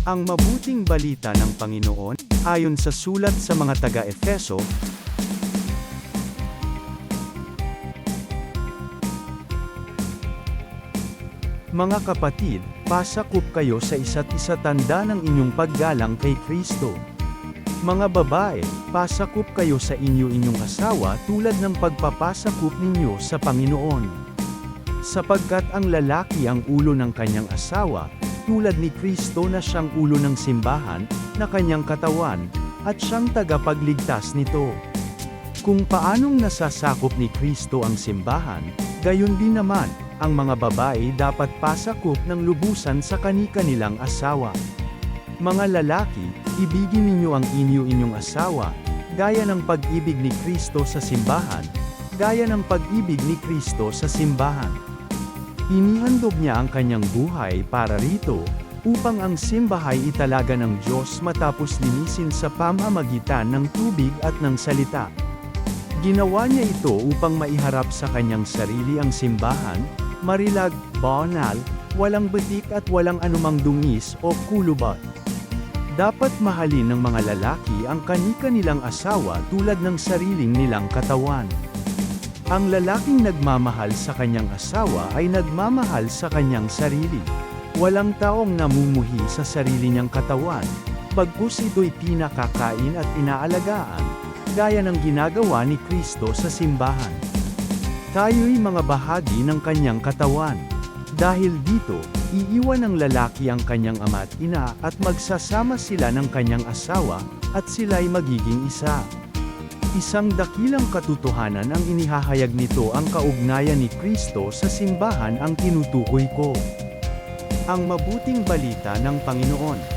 Ang mabuting balita ng Panginoon, ayon sa sulat sa mga taga-Efeso, mga kapatid, pasakop kayo sa isa't isa tanda ng inyong paggalang kay Kristo. Mga babae, pasakop kayo sa inyong asawa tulad ng pagpapasakop ninyo sa Panginoon. Sapagkat ang lalaki ang ulo ng kanyang asawa, tulad ni Kristo na siyang ulo ng simbahan, na kanyang katawan, at siyang tagapagligtas nito. Kung paanong nasasakop ni Kristo ang simbahan, gayon din naman, ang mga babae dapat pasakop ng lubusan sa kani-kanilang asawa. Mga lalaki, ibigin ninyo ang inyong asawa, gaya ng pag-ibig ni Kristo sa simbahan, gaya ng pag-ibig ni Kristo sa simbahan. Inihandog niya ang kanyang buhay para rito, upang ang simbahay italaga ng Diyos matapos linisin sa pamamagitan ng tubig at ng salita. Ginawa niya ito upang maiharap sa kanyang sarili ang simbahan, marilag, banal, walang batik at walang anumang dungis o kulubot. Dapat mahalin ng mga lalaki ang kani-kanilang asawa tulad ng sariling nilang katawan. Ang lalaking nagmamahal sa kanyang asawa ay nagmamahal sa kanyang sarili. Walang taong namumuhi sa sarili niyang katawan, bagkus ito'y pinakakain at inaalagaan, gaya ng ginagawa ni Kristo sa simbahan. Tayo'y mga bahagi ng kanyang katawan. Dahil dito, iiwan ng lalaki ang kanyang ama at ina at magsasama sila ng kanyang asawa, at sila'y magiging isa. Isang dakilang katotohanan ang inihahayag nito, ang kaugnayan ni Kristo sa simbahan ang tinutukoy ko. Ang mabuting balita ng Panginoon.